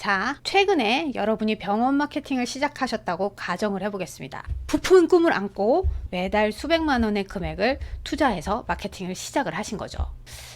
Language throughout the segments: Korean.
자, 최근에 여러분이 병원 마케팅을 시작하셨다고 가정을 해보겠습니다. 부푼 꿈을 안고 매달 수백만 원의 금액을 투자해서 마케팅을 시작을 하신 거죠.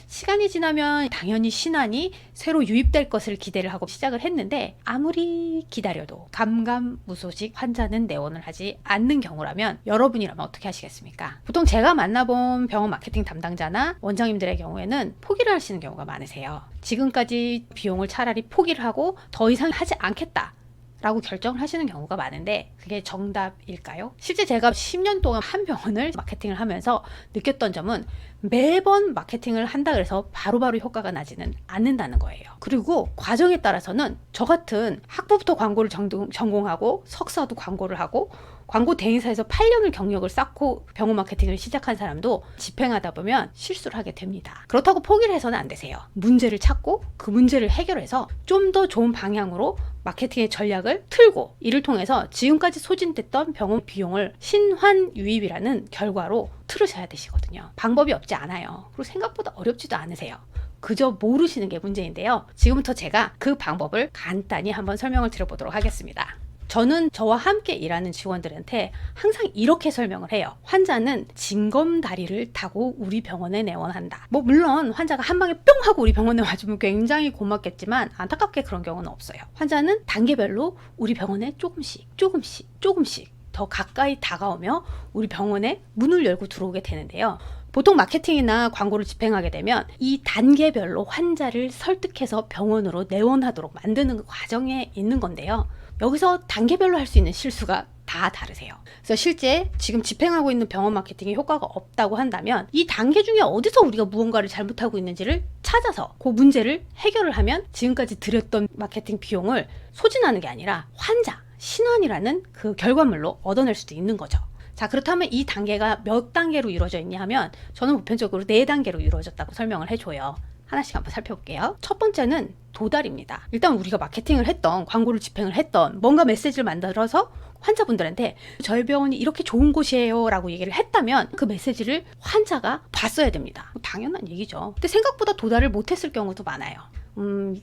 시간이 지나면 당연히 신안이 새로 유입될 것을 기대를 하고 시작을 했는데 아무리 기다려도 감감무소식 환자는 내원을 하지 않는 경우라면 여러분이라면 어떻게 하시겠습니까? 보통 제가 만나본 병원 마케팅 담당자나 원장님들의 경우에는 포기를 하시는 경우가 많으세요. 지금까지 비용을 차라리 포기를 하고 더 이상 하지 않겠다 라고 결정을 하시는 경우가 많은데 그게 정답일까요? 실제 제가 10년 동안 한 병원을 마케팅을 하면서 느꼈던 점은 매번 마케팅을 한다 그래서 바로바로 효과가 나지는 않는다는 거예요. 그리고 과정에 따라서는 저 같은 학부부터 광고를 전공하고 석사도 광고를 하고 광고 대행사에서 8년을 경력을 쌓고 병원 마케팅을 시작한 사람도 집행하다 보면 실수를 하게 됩니다. 그렇다고 포기를 해서는 안 되세요. 문제를 찾고 그 문제를 해결해서 좀 더 좋은 방향으로 마케팅의 전략을 틀고 이를 통해서 지금까지 소진됐던 병원 비용을 신환유입이라는 결과로 틀으셔야 되시거든요. 방법이 없지 않아요. 그리고 생각보다 어렵지도 않으세요. 그저 모르시는 게 문제인데요. 지금부터 제가 그 방법을 간단히 한번 설명을 드려보도록 하겠습니다. 저는 저와 함께 일하는 직원들한테 항상 이렇게 설명을 해요. 환자는 징검다리를 타고 우리 병원에 내원한다. 물론 환자가 한 방에 뿅 하고 우리 병원에 와주면 굉장히 고맙겠지만 안타깝게 그런 경우는 없어요. 환자는 단계별로 우리 병원에 조금씩 더 가까이 다가오며 우리 병원에 문을 열고 들어오게 되는데요. 보통 마케팅이나 광고를 집행하게 되면 이 단계별로 환자를 설득해서 병원으로 내원하도록 만드는 과정에 있는 건데요. 여기서 단계별로 할 수 있는 실수가 다 다르세요. 그래서 실제 지금 집행하고 있는 병원 마케팅에 효과가 없다고 한다면 이 단계 중에 어디서 우리가 무언가를 잘못하고 있는지를 찾아서 그 문제를 해결을 하면 지금까지 들였던 마케팅 비용을 소진하는 게 아니라 환자, 신환이라는 그 결과물로 얻어낼 수도 있는 거죠. 자, 그렇다면 이 단계가 몇 단계로 이루어져 있냐 하면 저는 보편적으로 4단계로 이루어졌다고 설명을 해줘요. 하나씩 한번 살펴볼게요. 첫 번째는 도달입니다. 일단 우리가 마케팅을 했던, 광고를 집행을 했던, 뭔가 메시지를 만들어서 환자분들한테 저희 병원이 이렇게 좋은 곳이에요 라고 얘기를 했다면 그 메시지를 환자가 봤어야 됩니다. 당연한 얘기죠. 근데 생각보다 도달을 못했을 경우도 많아요.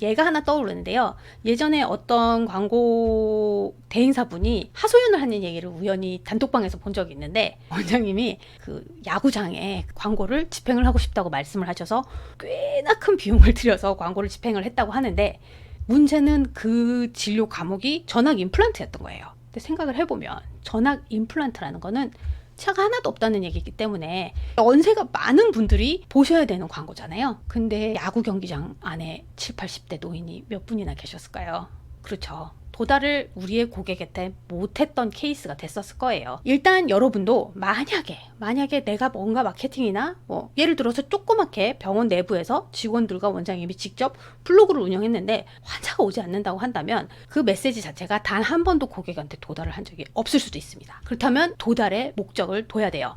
예가 하나 떠오르는데요. 예전에 어떤 광고 대행사분이 하소연을 하는 얘기를 우연히 단톡방에서 본 적이 있는데 원장님이 그 야구장에 광고를 집행을 하고 싶다고 말씀을 하셔서 꽤나 큰 비용을 들여서 광고를 집행을 했다고 하는데 문제는 그 진료 과목이 전학 임플란트였던 거예요. 근데 생각을 해보면 전학 임플란트라는 거는 차가 하나도 없다는 얘기이기 때문에 연세가 많은 분들이 보셔야 되는 광고잖아요. 근데 야구 경기장 안에 7, 80대 노인이 몇 분이나 계셨을까요? 그렇죠. 도달을 우리의 고객한테 못했던 케이스가 됐었을 거예요. 일단 여러분도 만약에 내가 뭔가 마케팅이나 예를 들어서 조그맣게 병원 내부에서 직원들과 원장님이 직접 블로그를 운영했는데 환자가 오지 않는다고 한다면 그 메시지 자체가 단 한 번도 고객한테 도달을 한 적이 없을 수도 있습니다. 그렇다면 도달의 목적을 둬야 돼요.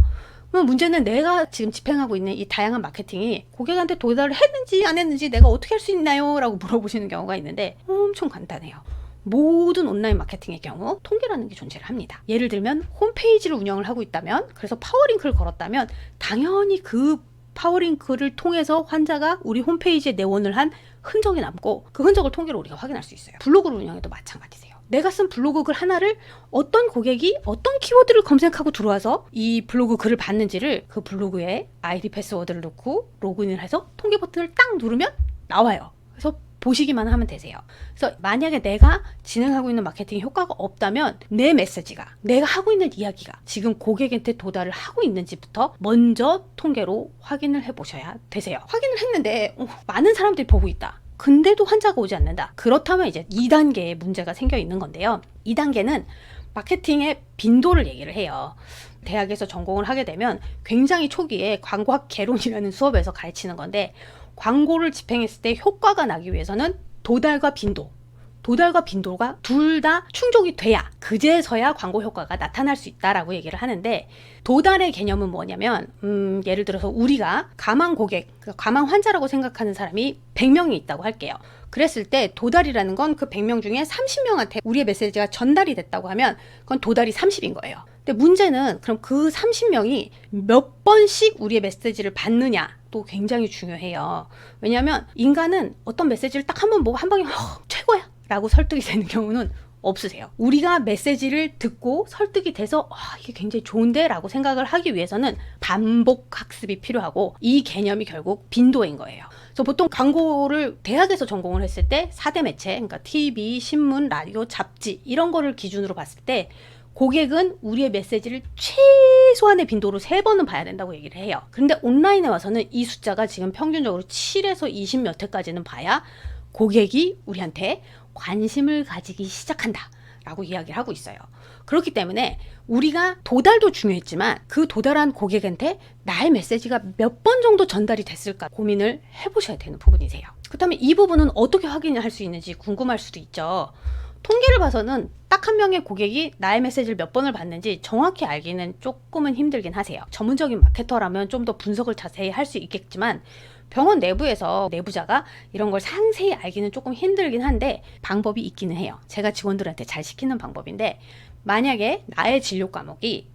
문제는 내가 지금 집행하고 있는 이 다양한 마케팅이 고객한테 도달을 했는지 안 했는지 내가 어떻게 할 수 있나요? 라고 물어보시는 경우가 있는데 엄청 간단해요. 모든 온라인 마케팅의 경우 통계라는 게 존재를 합니다. 예를 들면 홈페이지를 운영을 하고 있다면 그래서 파워링크를 걸었다면 당연히 그 파워링크를 통해서 환자가 우리 홈페이지에 내원을 한 흔적이 남고 그 흔적을 통계로 우리가 확인할 수 있어요. 블로그를 운영해도 마찬가지세요. 내가 쓴 블로그 글 하나를 어떤 고객이 어떤 키워드를 검색하고 들어와서 이 블로그 글을 봤는지를 그 블로그에 아이디 패스워드를 넣고 로그인을 해서 통계 버튼을 딱 누르면 나와요. 그래서 보시기만 하면 되세요. 그래서 만약에 내가 진행하고 있는 마케팅 효과가 없다면 내 메시지가 내가 하고 있는 이야기가 지금 고객한테 도달을 하고 있는지부터 먼저 통계로 확인을 해보셔야 되세요. 확인을 했는데 많은 사람들이 보고 있다. 근데도 환자가 오지 않는다. 그렇다면 이제 2단계의 문제가 생겨 있는 건데요. 2단계는 마케팅의 빈도를 얘기를 해요. 대학에서 전공을 하게 되면 굉장히 초기에 광고학 개론이라는 수업에서 가르치는 건데 광고를 집행했을 때 효과가 나기 위해서는 도달과 빈도가 둘 다 충족이 돼야 그제서야 광고 효과가 나타날 수 있다라고 얘기를 하는데 도달의 개념은 뭐냐면 예를 들어서 우리가 가망 고객, 가망 환자라고 생각하는 사람이 100명이 있다고 할게요. 그랬을 때 도달이라는 건 그 100명 중에 30명한테 우리의 메시지가 전달이 됐다고 하면 그건 도달이 30인 거예요. 근데 문제는 그럼 그 30명이 몇 번씩 우리의 메시지를 받느냐 또 굉장히 중요해요. 왜냐하면 인간은 어떤 메시지를 딱 한 번 보고 한 방에 최고야 라고 설득이 되는 경우는 없으세요. 우리가 메시지를 듣고 설득이 돼서 이게 굉장히 좋은데 라고 생각을 하기 위해서는 반복 학습이 필요하고, 이 개념이 결국 빈도인 거예요. 그래서 보통 광고를 대학에서 전공을 했을 때 4대 매체, 그러니까 TV, 신문, 라디오, 잡지 이런 거를 기준으로 봤을 때 고객은 우리의 메시지를 최소한의 빈도로 3번은 봐야 된다고 얘기를 해요. 그런데 온라인에 와서는 이 숫자가 지금 평균적으로 7에서 20 몇 회까지는 봐야 고객이 우리한테 관심을 가지기 시작한다 라고 이야기를 하고 있어요. 그렇기 때문에 우리가 도달도 중요했지만 그 도달한 고객한테 나의 메시지가 몇 번 정도 전달이 됐을까 고민을 해보셔야 되는 부분이세요. 그렇다면 이 부분은 어떻게 확인할 수 있는지 궁금할 수도 있죠. 통계를 봐서는 딱 한 명의 고객이 나의 메시지를 몇 번을 봤는지 정확히 알기는 조금은 힘들긴 하세요. 전문적인 마케터라면 좀 더 분석을 자세히 할 수 있겠지만 병원 내부에서 내부자가 이런 걸 상세히 알기는 조금 힘들긴 한데 방법이 있기는 해요. 제가 직원들한테 잘 시키는 방법인데, 만약에 나의 진료 과목이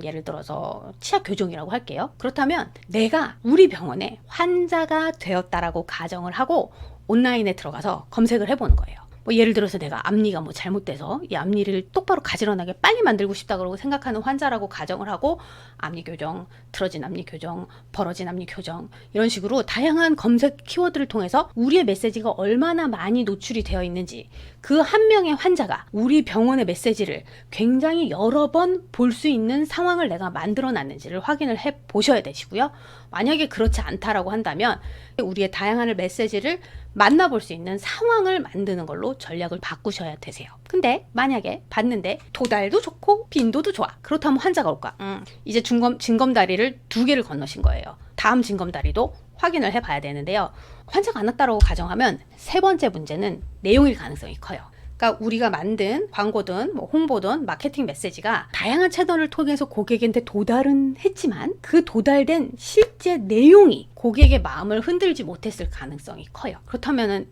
예를 들어서 치아 교정이라고 할게요. 그렇다면 내가 우리 병원에 환자가 되었다라고 가정을 하고 온라인에 들어가서 검색을 해보는 거예요. 뭐 예를 들어서 내가 앞니가 뭐 잘못돼서 이 앞니를 똑바로 가지런하게 빨리 만들고 싶다 그러고 생각하는 환자라고 가정을 하고, 앞니 교정, 틀어진 앞니 교정, 벌어진 앞니 교정 이런 식으로 다양한 검색 키워드를 통해서 우리의 메시지가 얼마나 많이 노출이 되어 있는지, 그 한 명의 환자가 우리 병원의 메시지를 굉장히 여러 번 볼 수 있는 상황을 내가 만들어 놨는지를 확인을 해 보셔야 되시고요. 만약에 그렇지 않다라고 한다면 우리의 다양한 메시지를 만나볼 수 있는 상황을 만드는 걸로 전략을 바꾸셔야 되세요. 근데 만약에 봤는데 도달도 좋고 빈도도 좋아. 그렇다면 환자가 올까? 이제 징검다리를 2개를 건너신 거예요. 다음 징검다리도 확인을 해봐야 되는데요. 환자가 안 왔다고 가정하면 3번째 문제는 내용일 가능성이 커요. 그러니까 우리가 만든 광고든 뭐 홍보든 마케팅 메시지가 다양한 채널을 통해서 고객한테 도달은 했지만 그 도달된 실제 내용이 고객의 마음을 흔들지 못했을 가능성이 커요. 그렇다면은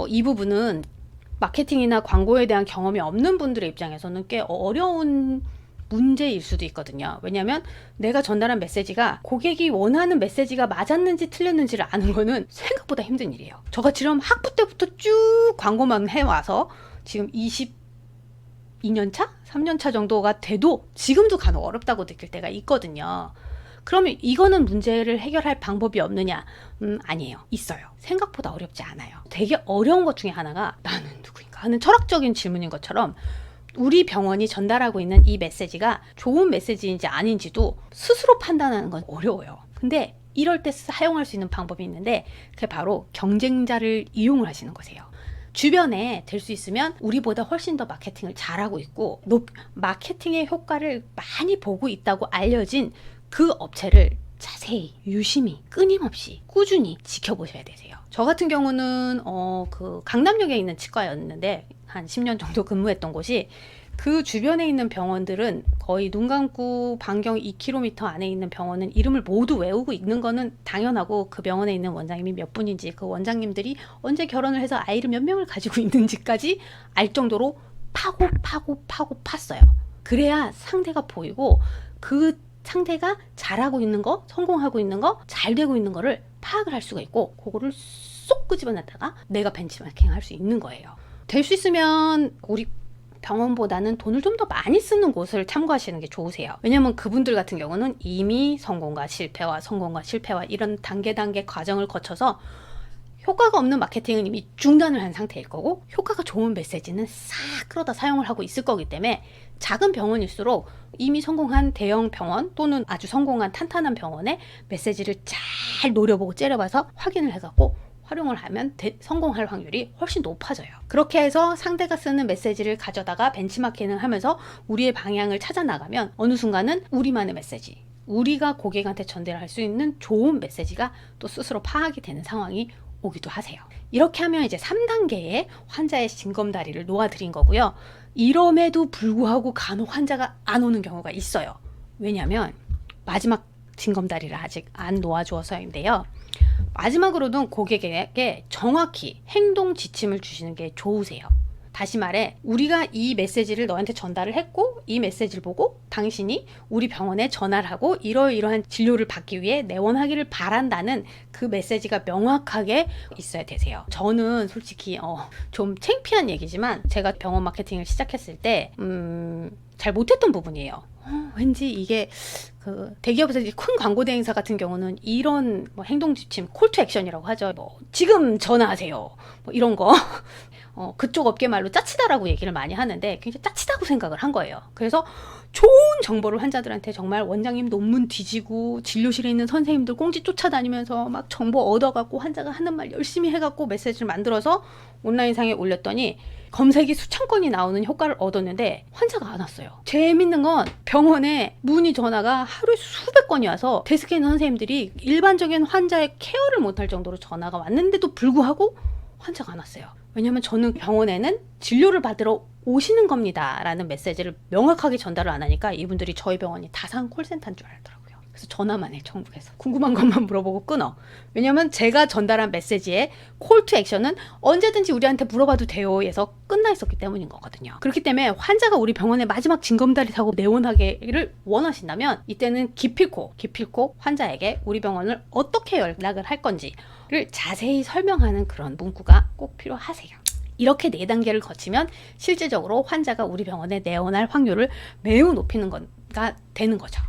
이 부분은 마케팅이나 광고에 대한 경험이 없는 분들의 입장에서는 꽤 어려운 문제일 수도 있거든요. 왜냐하면 내가 전달한 메시지가 고객이 원하는 메시지가 맞았는지 틀렸는지를 아는 거는 생각보다 힘든 일이에요. 저같이럼 학부 때부터 쭉 광고만 해와서 지금 22년 차? 3년 차 정도가 돼도 지금도 간혹 어렵다고 느낄 때가 있거든요. 그러면 이거는 문제를 해결할 방법이 없느냐? 아니에요. 있어요. 생각보다 어렵지 않아요. 되게 어려운 것 중에 하나가 나는 누구인가 하는 철학적인 질문인 것처럼 우리 병원이 전달하고 있는 이 메시지가 좋은 메시지인지 아닌지도 스스로 판단하는 건 어려워요. 근데 이럴 때 사용할 수 있는 방법이 있는데, 그게 바로 경쟁자를 이용을 하시는 거세요. 주변에 될 수 있으면 우리보다 훨씬 더 마케팅을 잘하고 있고 마케팅의 효과를 많이 보고 있다고 알려진 그 업체를 자세히, 유심히, 끊임없이, 꾸준히 지켜보셔야 되세요. 저 같은 경우는 그 강남역에 있는 치과였는데 한 10년 정도 근무했던 곳이, 그 주변에 있는 병원들은 거의 눈 감고 반경 2km 안에 있는 병원은 이름을 모두 외우고 있는 거는 당연하고, 그 병원에 있는 원장님이 몇 분인지, 그 원장님들이 언제 결혼을 해서 아이를 몇 명을 가지고 있는지까지 알 정도로 파고 팠어요. 그래야 상대가 보이고 그 상대가 잘하고 있는 거, 성공하고 있는 거, 잘 되고 있는 거를 파악을 할 수가 있고, 그거를 쏙 끄집어냈다가 내가 벤치마킹 할 수 있는 거예요. 될 수 있으면 우리 병원보다는 돈을 좀 더 많이 쓰는 곳을 참고하시는 게 좋으세요. 왜냐면 그분들 같은 경우는 이미 성공과 실패와 이런 단계 과정을 거쳐서 효과가 없는 마케팅은 이미 중단을 한 상태일 거고, 효과가 좋은 메시지는 싹 끌어다 사용을 하고 있을 거기 때문에 작은 병원일수록 이미 성공한 대형 병원 또는 아주 성공한 탄탄한 병원의 메시지를 잘 노려보고 째려봐서 확인을 해갖고 활용을 하면 성공할 확률이 훨씬 높아져요. 그렇게 해서 상대가 쓰는 메시지를 가져다가 벤치마킹을 하면서 우리의 방향을 찾아 나가면 어느 순간은 우리만의 메시지, 우리가 고객한테 전달할 수 있는 좋은 메시지가 또 스스로 파악이 되는 상황이 오기도 하세요. 이렇게 하면 이제 3단계의 환자의 징검다리를 놓아드린 거고요. 이럼에도 불구하고 간혹 환자가 안 오는 경우가 있어요. 왜냐하면 마지막 징검다리를 아직 안 놓아주어서인데요. 마지막으로는 고객에게 정확히 행동 지침을 주시는 게 좋으세요. 다시 말해 우리가 이 메시지를 너한테 전달을 했고 이 메시지를 보고 당신이 우리 병원에 전화를 하고 이러이러한 진료를 받기 위해 내원하기를 바란다는 그 메시지가 명확하게 있어야 되세요. 저는 솔직히 좀 창피한 얘기지만 제가 병원 마케팅을 시작했을 때 잘 못했던 부분이에요. 왠지 이게 그 대기업에서 이제 큰 광고 대행사 같은 경우는 이런 뭐 행동 지침, 콜투 액션이라고 하죠. 뭐 지금 전화하세요. 뭐 이런 거. 그쪽 업계 말로 짜치다라고 얘기를 많이 하는데 굉장히 짜치다고 생각을 한 거예요. 그래서 좋은 정보를 환자들한테 정말 원장님 논문 뒤지고 진료실에 있는 선생님들 꽁지 쫓아다니면서 막 정보 얻어갖고 환자가 하는 말 열심히 해갖고 메시지를 만들어서 온라인상에 올렸더니 검색이 수천 건이 나오는 효과를 얻었는데 환자가 안 왔어요. 재밌는 건 병원에 문의 전화가 하루에 수백 건이 와서 데스크에 있는 선생님들이 일반적인 환자의 케어를 못할 정도로 전화가 왔는데도 불구하고 환자가 안 왔어요. 왜냐면 저는 병원에는 진료를 받으러 오시는 겁니다 라는 메시지를 명확하게 전달을 안 하니까 이분들이 저희 병원이 다산 콜센터인 줄 알더라고요. 그래서 전화만 해, 전국에서. 궁금한 것만 물어보고 끊어. 왜냐면 제가 전달한 메시지의 콜 투 액션은 언제든지 우리한테 물어봐도 돼요 에서 끝나 있었기 때문인 거거든요. 그렇기 때문에 환자가 우리 병원에 마지막 징검다리 타고 내원하기를 원하신다면 이때는 기필코 환자에게 우리 병원을 어떻게 연락을 할 건지를 자세히 설명하는 그런 문구가 꼭 필요하세요. 이렇게 4단계를 거치면 실질적으로 환자가 우리 병원에 내원할 확률을 매우 높이는 거가 되는 거죠.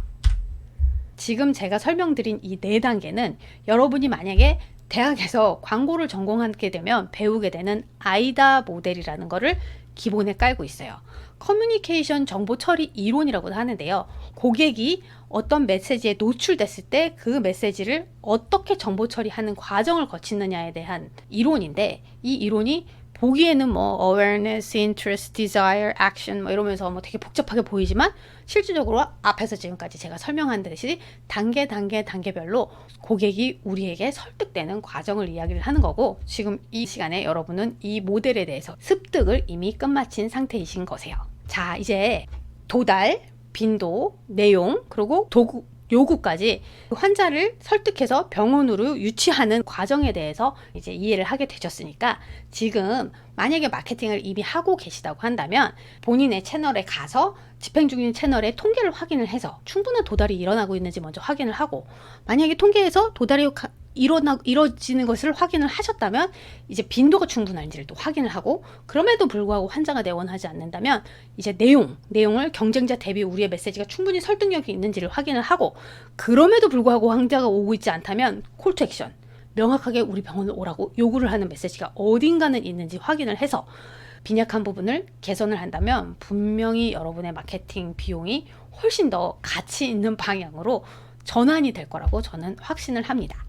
지금 제가 설명드린 이 4단계는 여러분이 만약에 대학에서 광고를 전공하게 되면 배우게 되는 아이다 모델이라는 거를 기본에 깔고 있어요. 커뮤니케이션 정보 처리 이론이라고도 하는데요. 고객이 어떤 메시지에 노출됐을 때 그 메시지를 어떻게 정보 처리하는 과정을 거치느냐에 대한 이론인데 이 이론이 보기에는 뭐 awareness, interest, desire, action 뭐 이러면서 뭐 되게 복잡하게 보이지만 실질적으로 앞에서 지금까지 제가 설명한 듯이 단계별로 고객이 우리에게 설득되는 과정을 이야기를 하는 거고 지금 이 시간에 여러분은 이 모델에 대해서 습득을 이미 끝마친 상태이신 거세요. 자, 이제 도달, 빈도, 내용, 그리고 도구, 요구까지 환자를 설득해서 병원으로 유치하는 과정에 대해서 이제 이해를 하게 되셨으니까 지금 만약에 마케팅을 이미 하고 계시다고 한다면 본인의 채널에 가서 집행 중인 채널의 통계를 확인을 해서 충분한 도달이 일어나고 있는지 먼저 확인을 하고 만약에 통계에서 도달이 이루어지는 것을 확인을 하셨다면 이제 빈도가 충분한지를 또 확인을 하고 그럼에도 불구하고 환자가 내원하지 않는다면 이제 내용을 경쟁자 대비 우리의 메시지가 충분히 설득력이 있는지를 확인을 하고 그럼에도 불구하고 환자가 오고 있지 않다면 콜 투 액션 명확하게 우리 병원을 오라고 요구를 하는 메시지가 어딘가는 있는지 확인을 해서 빈약한 부분을 개선을 한다면 분명히 여러분의 마케팅 비용이 훨씬 더 가치 있는 방향으로 전환이 될 거라고 저는 확신을 합니다.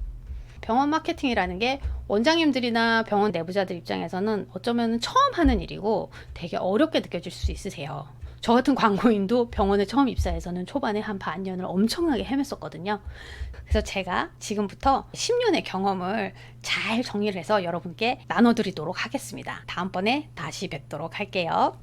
병원 마케팅이라는 게 원장님들이나 병원 내부자들 입장에서는 어쩌면 처음 하는 일이고 되게 어렵게 느껴질 수 있으세요. 저 같은 광고인도 병원에 처음 입사해서는 초반에 한 반년을 엄청나게 헤맸었거든요. 그래서 제가 지금부터 10년의 경험을 잘 정리를 해서 여러분께 나눠드리도록 하겠습니다. 다음번에 다시 뵙도록 할게요.